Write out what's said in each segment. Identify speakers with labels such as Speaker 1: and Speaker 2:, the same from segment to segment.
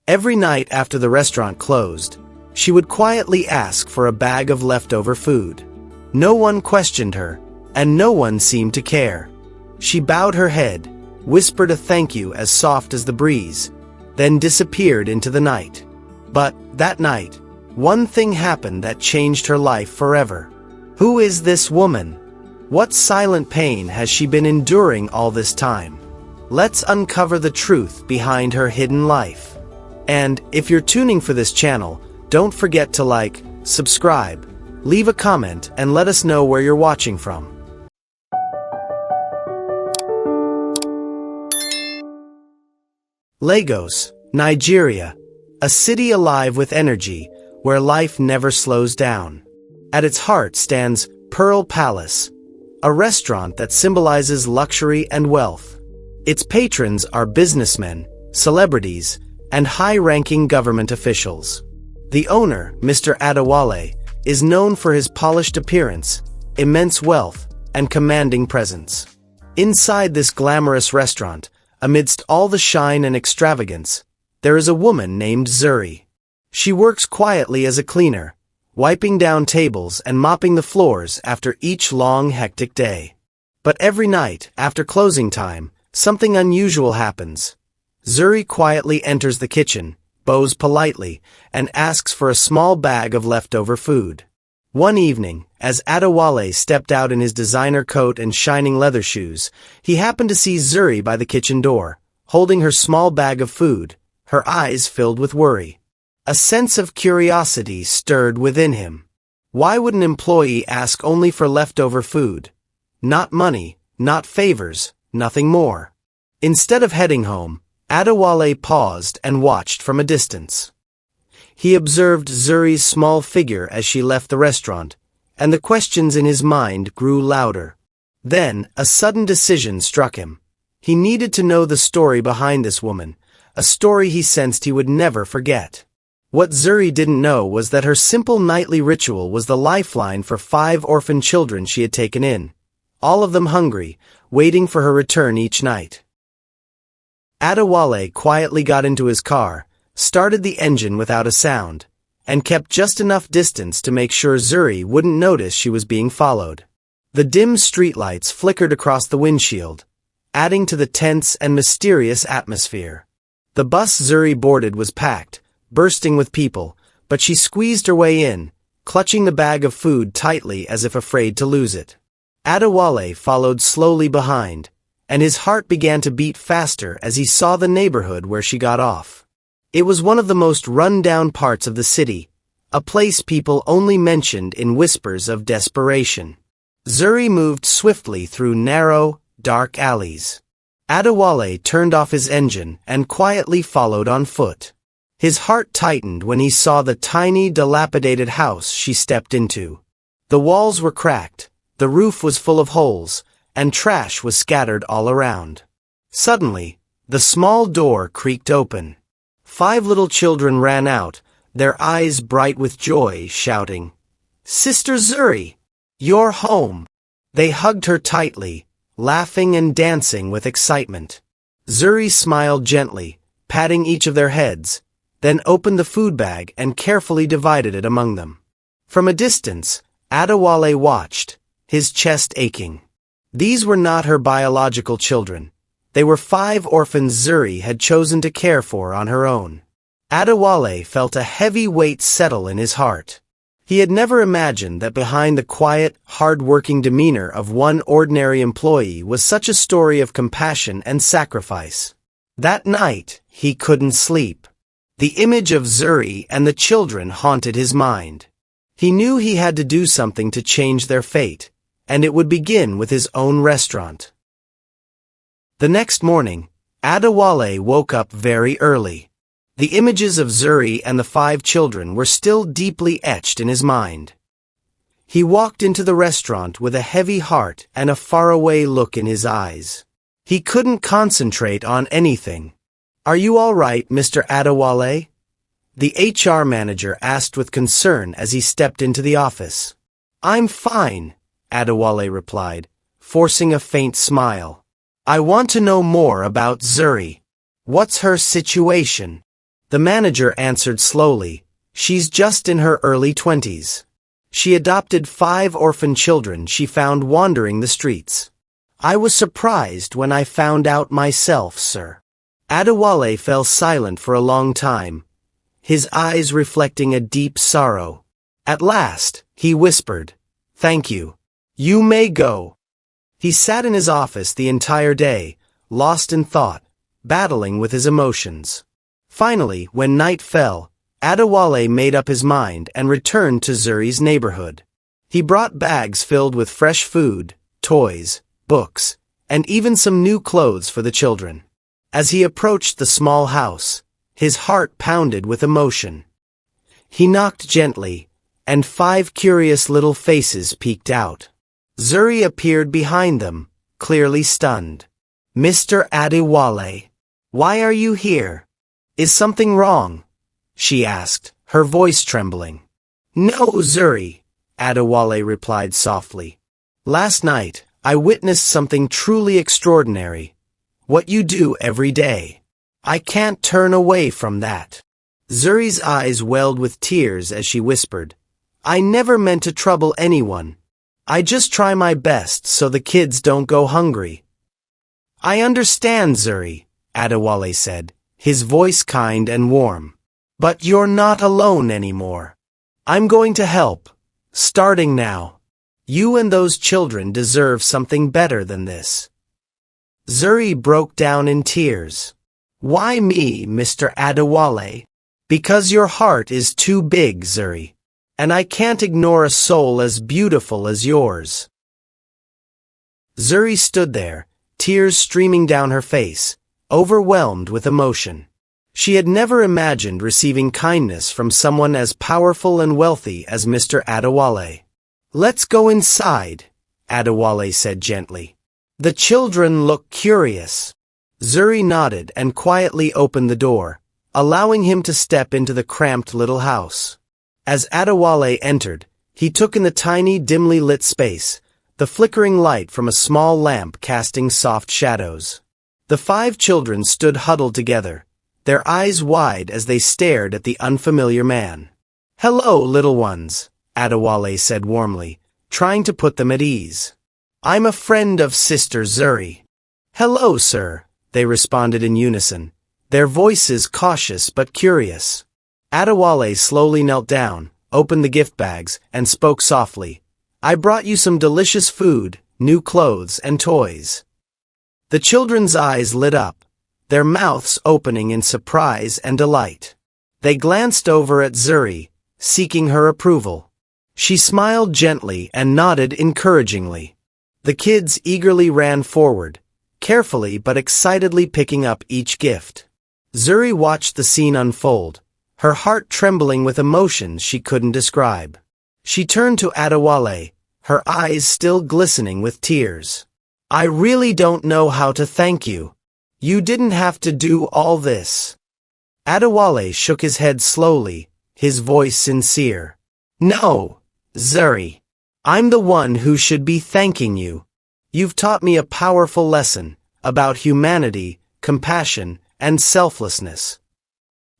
Speaker 1: Every night after the restaurant closed, she would quietly ask for a bag of leftover food. No one questioned her, and no one seemed to care. She bowed her head, whispered a thank you as soft as the breeze, then disappeared into the night. But that night, one thing happened that changed her life forever. Who is this woman? What silent pain has she been enduring all this time? Let's uncover the truth behind her hidden life. And if you're tuning for this channel, don't forget to like, subscribe, leave a comment, and let us know where you're watching from. Lagos, Nigeria, a city alive with energy, where life never slows down. At its heart stands Pearl Palace, a restaurant that symbolizes luxury and wealth. Its patrons are businessmen, celebrities, and high-ranking government officials. The owner, Mr. Adewale, is known for his polished appearance, immense wealth, and commanding presence. Inside this glamorous restaurant, amidst all the shine and extravagance, there is a woman named Zuri. She works quietly as a cleaner, wiping down tables and mopping the floors after each long, hectic day. But every night, after closing time, something unusual happens. Zuri quietly enters the kitchen, bows politely, and asks for a small bag of leftover food. One evening, as Adewale stepped out in his designer coat and shining leather shoes, he happened to see Zuri by the kitchen door, holding her small bag of food, her eyes filled with worry. A sense of curiosity stirred within him. Why would an employee ask only for leftover food? Not money, not favors, nothing more. Instead of heading home, Adewale paused and watched from a distance. He observed Zuri's small figure as she left the restaurant, and the questions in his mind grew louder. Then, a sudden decision struck him. He needed to know the story behind this woman, a story he sensed he would never forget. What Zuri didn't know was that her simple nightly ritual was the lifeline for 5 orphan children she had taken in, all of them hungry, waiting for her return each night. Adewale quietly got into his car, started the engine without a sound, and kept just enough distance to make sure Zuri wouldn't notice she was being followed. The dim streetlights flickered across the windshield, adding to the tense and mysterious atmosphere. The bus Zuri boarded was packed, bursting with people, but she squeezed her way in, clutching the bag of food tightly as if afraid to lose it. Adewale followed slowly behind, and his heart began to beat faster as he saw the neighborhood where she got off. It was one of the most run-down parts of the city, a place people only mentioned in whispers of desperation. Zuri moved swiftly through narrow, dark alleys. Adewale turned off his engine and quietly followed on foot. His heart tightened when he saw the tiny, dilapidated house she stepped into. The walls were cracked, the roof was full of holes, and trash was scattered all around. Suddenly, the small door creaked open. 5 little children ran out, their eyes bright with joy, shouting, "Sister Zuri, you're home!" They hugged her tightly, laughing and dancing with excitement. Zuri smiled gently, patting each of their heads, then opened the food bag and carefully divided it among them. From a distance, Adewale watched, his chest aching. These were not her biological children. They were 5 orphans Zuri had chosen to care for on her own. Adewale felt a heavy weight settle in his heart. He had never imagined that behind the quiet, hard-working demeanor of one ordinary employee was such a story of compassion and sacrifice. That night, he couldn't sleep. The image of Zuri and the children haunted his mind. He knew he had to do something to change their fate, and it would begin with his own restaurant. The next morning, Adewale woke up very early. The images of Zuri and the 5 children were still deeply etched in his mind. He walked into the restaurant with a heavy heart and a faraway look in his eyes. He couldn't concentrate on anything. "Are you all right, Mr. Adewale?" The HR manager asked with concern as he stepped into the office. "I'm fine," Adewale replied, forcing a faint smile. "I want to know more about Zuri. What's her situation?" The manager answered slowly, "She's just in her early 20s. She adopted 5 orphan children she found wandering the streets. I was surprised when I found out myself, sir." Adewale fell silent for a long time, his eyes reflecting a deep sorrow. At last, he whispered, "Thank you. You may go." He sat in his office the entire day, lost in thought, battling with his emotions. Finally, when night fell, Adewale made up his mind and returned to Zuri's neighborhood. He brought bags filled with fresh food, toys, books, and even some new clothes for the children. As he approached the small house, his heart pounded with emotion. He knocked gently, and 5 curious little faces peeked out. Zuri appeared behind them, clearly stunned. "Mr. Adewale, why are you here? Is something wrong?" she asked, her voice trembling. "No, Zuri," Adewale replied softly. "Last night, I witnessed something truly extraordinary. What you do every day. I can't turn away from that." Zuri's eyes welled with tears as she whispered, "I never meant to trouble anyone. I just try my best so the kids don't go hungry." "I understand, Zuri," Adewale said, his voice kind and warm. "But you're not alone anymore. I'm going to help, starting now. You and those children deserve something better than this." Zuri broke down in tears. "Why me, Mr. Adewale?" "Because your heart is too big, Zuri, and I can't ignore a soul as beautiful as yours." Zuri stood there, tears streaming down her face, overwhelmed with emotion. She had never imagined receiving kindness from someone as powerful and wealthy as Mr. Adewale. "Let's go inside," Adewale said gently. "The children look curious." Zuri nodded and quietly opened the door, allowing him to step into the cramped little house. As Adewale entered, he took in the tiny, dimly lit space, the flickering light from a small lamp casting soft shadows. The 5 children stood huddled together, their eyes wide as they stared at the unfamiliar man. "Hello, little ones," Adewale said warmly, trying to put them at ease. "I'm a friend of Sister Zuri." "Hello, sir," they responded in unison, their voices cautious but curious. Adewale slowly knelt down, opened the gift bags, and spoke softly, "I brought you some delicious food, new clothes, and toys." The children's eyes lit up, their mouths opening in surprise and delight. They glanced over at Zuri, seeking her approval. She smiled gently and nodded encouragingly. The kids eagerly ran forward, carefully but excitedly picking up each gift. Zuri watched the scene unfold, her heart trembling with emotions she couldn't describe. She turned to Adewale, her eyes still glistening with tears. "I really don't know how to thank you. You didn't have to do all this." Adewale shook his head slowly, his voice sincere. "No, Zuri. I'm the one who should be thanking you. You've taught me a powerful lesson about humanity, compassion, and selflessness."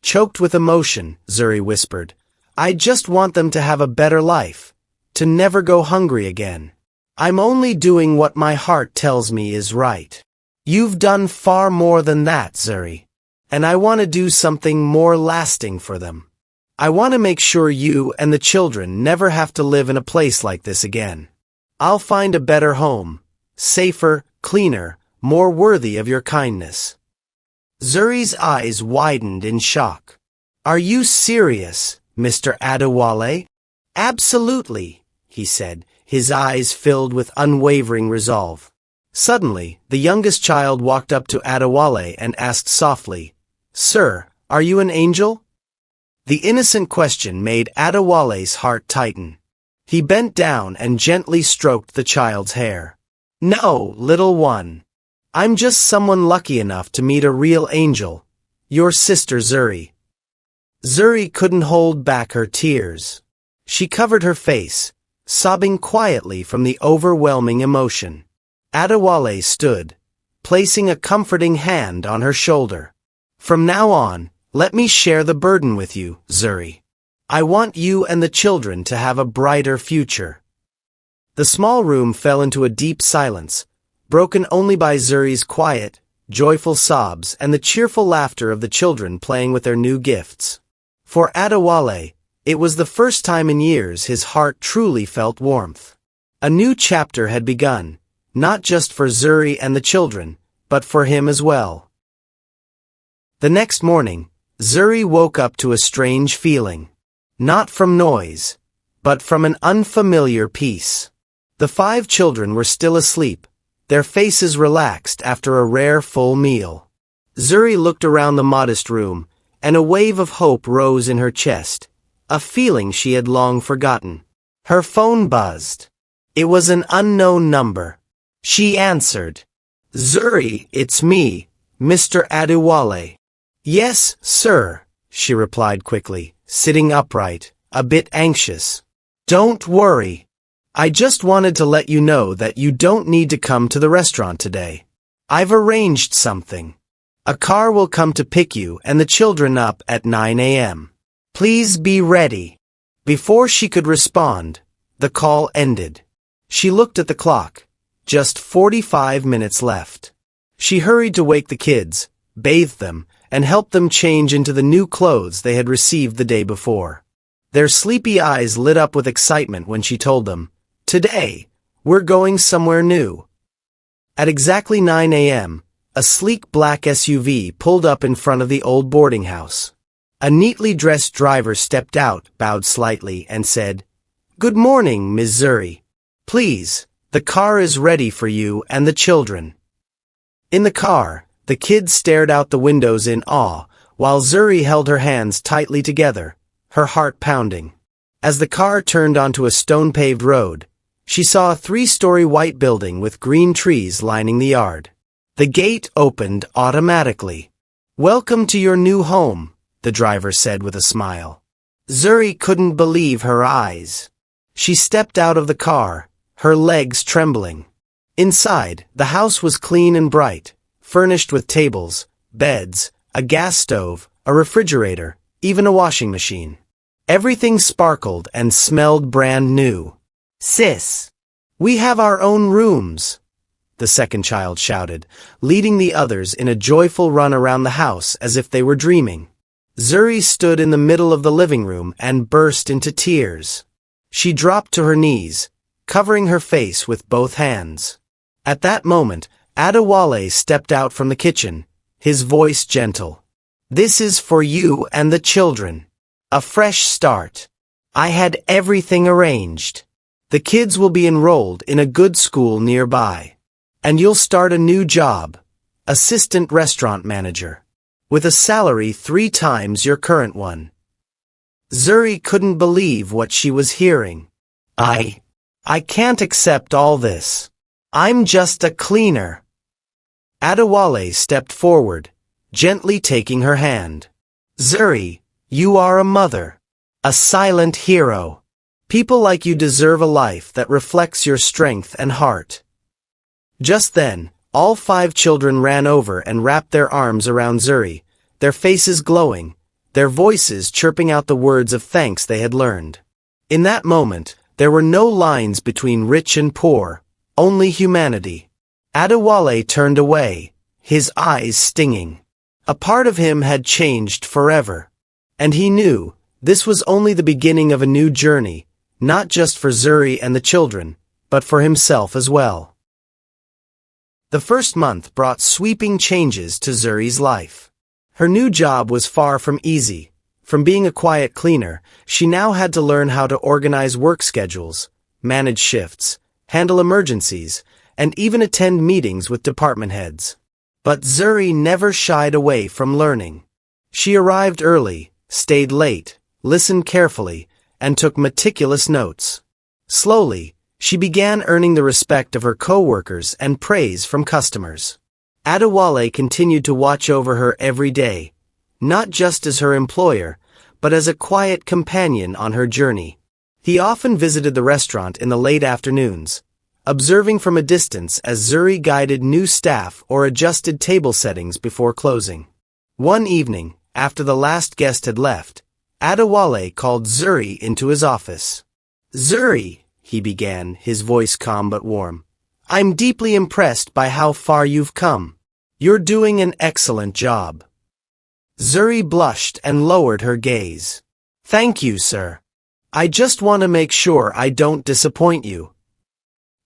Speaker 1: Choked with emotion, Zuri whispered, "I just want them to have a better life, to never go hungry again. I'm only doing what my heart tells me is right. You've done far more than that, Zuri, and I want to do something more lasting for them. I want to make sure you and the children never have to live in a place like this again. I'll find a better home, safer, cleaner, more worthy of your kindness." Zuri's eyes widened in shock. "Are you serious, Mr. Adewale?" "Absolutely," he said, his eyes filled with unwavering resolve. Suddenly, the youngest child walked up to Adewale and asked softly, "Sir, are you an angel?" The innocent question made Adewale's heart tighten. He bent down and gently stroked the child's hair. "No, little one. I'm just someone lucky enough to meet a real angel, your sister Zuri." Zuri couldn't hold back her tears. She covered her face, sobbing quietly from the overwhelming emotion. Adewale stood, placing a comforting hand on her shoulder. "From now on, Let me share the burden with you, Zuri. I want you and the children to have a brighter future. The small room fell into a deep silence, broken only by Zuri's quiet, joyful sobs and the cheerful laughter of the children playing with their new gifts. For Adewale, it was the first time in years his heart truly felt warmth. A new chapter had begun, not just for Zuri and the children, but for him as well. The next morning, Zuri woke up to a strange feeling. Not from noise, but from an unfamiliar peace. The 5 children were still asleep, their faces relaxed after a rare full meal. Zuri looked around the modest room, and a wave of hope rose in her chest, a feeling she had long forgotten. Her phone buzzed. It was an unknown number. She answered. "Zuri, it's me, Mr. Adewale." "Yes, sir," she replied quickly, sitting upright, a bit anxious. "Don't worry. I just wanted to let you know that you don't need to come to the restaurant today. I've arranged something. A car will come to pick you and the children up at 9 a.m. Please be ready." Before she could respond, the call ended. She looked at the clock. Just 45 minutes left. She hurried to wake the kids, bathed them, and helped them change into the new clothes they had received the day before. Their sleepy eyes lit up with excitement when she told them, "Today, we're going somewhere new." At exactly 9 a.m., a sleek black SUV pulled up in front of the old boarding house. A neatly dressed driver stepped out, bowed slightly, and said, "Good morning, Ms. Zuri. Please, the car is ready for you and the children." In the car, the kids stared out the windows in awe, while Zuri held her hands tightly together, her heart pounding. As the car turned onto a stone-paved road, she saw a 3-story white building with green trees lining the yard. The gate opened automatically. "Welcome to your new home," the driver said with a smile. Zuri couldn't believe her eyes. She stepped out of the car, her legs trembling. Inside, the house was clean and bright, furnished with tables, beds, a gas stove, a refrigerator, even a washing machine. Everything sparkled and smelled brand new. "Sis, we have our own rooms," the second child shouted, leading the others in a joyful run around the house as if they were dreaming. Zuri stood in the middle of the living room and burst into tears. She dropped to her knees, covering her face with both hands. At that moment, Adewale stepped out from the kitchen, his voice gentle. "This is for you and the children. A fresh start. I had everything arranged. The kids will be enrolled in a good school nearby. And you'll start a new job, assistant restaurant manager, with a salary 3 times your current one." Zuri couldn't believe what she was hearing. I can't accept all this. I'm just a cleaner." Adewale stepped forward, gently taking her hand. "Zuri, you are a mother, a silent hero. People like you deserve a life that reflects your strength and heart." Just then, all 5 children ran over and wrapped their arms around Zuri, their faces glowing, their voices chirping out the words of thanks they had learned. In that moment, there were no lines between rich and poor, only humanity. Adewale turned away, his eyes stinging. A part of him had changed forever. And he knew this was only the beginning of a new journey, not just for Zuri and the children, but for himself as well. The first month brought sweeping changes to Zuri's life. Her new job was far from easy. From being a quiet cleaner, she now had to learn how to organize work schedules, manage shifts, handle emergencies, and even attend meetings with department heads. But Zuri never shied away from learning. She arrived early, stayed late, listened carefully, and took meticulous notes. Slowly, she began earning the respect of her co-workers and praise from customers. Adewale continued to watch over her every day, not just as her employer, but as a quiet companion on her journey. He often visited the restaurant in the late afternoons, observing from a distance as Zuri guided new staff or adjusted table settings before closing. One evening, after the last guest had left, Adewale called Zuri into his office. "Zuri," he began, his voice calm but warm, "I'm deeply impressed by how far you've come. You're doing an excellent job." Zuri blushed and lowered her gaze. "Thank you, sir. I just want to make sure I don't disappoint you."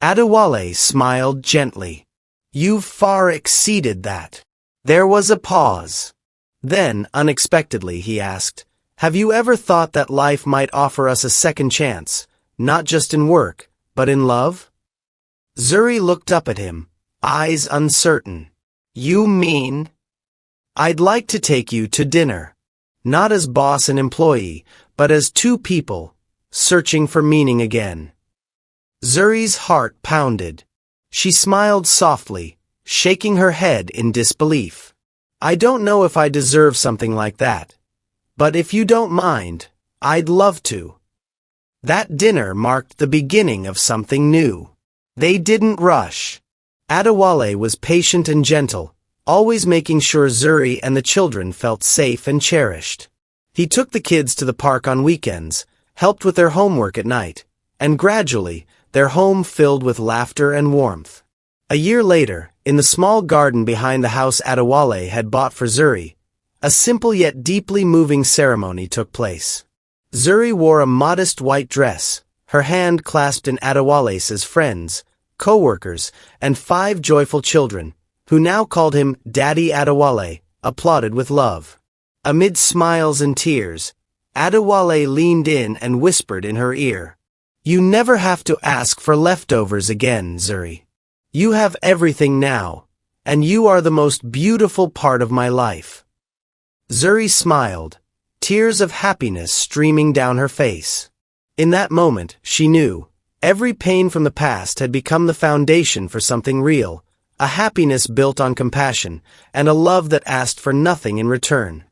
Speaker 1: Adewale smiled gently. "You've far exceeded that." There was a pause. Then, unexpectedly, he asked, "Have you ever thought that life might offer us a second chance, not just in work, but in love?" Zuri looked up at him, eyes uncertain. "You mean?" "I'd like to take you to dinner. Not as boss and employee, but as two people, searching for meaning again." Zuri's heart pounded. She smiled softly, shaking her head in disbelief. "I don't know if I deserve something like that. But if you don't mind, I'd love to." That dinner marked the beginning of something new. They didn't rush. Adewale was patient and gentle, always making sure Zuri and the children felt safe and cherished. He took the kids to the park on weekends, helped with their homework at night, and gradually, their home filled with laughter and warmth. A year later, in the small garden behind the house Adewale had bought for Zuri, a simple yet deeply moving ceremony took place. Zuri wore a modest white dress, her hand clasped in Adewale's friends, co-workers, and 5 joyful children, who now called him Daddy Adewale, applauded with love. Amid smiles and tears, Adewale leaned in and whispered in her ear, "You never have to ask for leftovers again, Zuri. You have everything now, and you are the most beautiful part of my life." Zuri smiled, tears of happiness streaming down her face. In that moment, she knew, every pain from the past had become the foundation for something real, a happiness built on compassion, and a love that asked for nothing in return.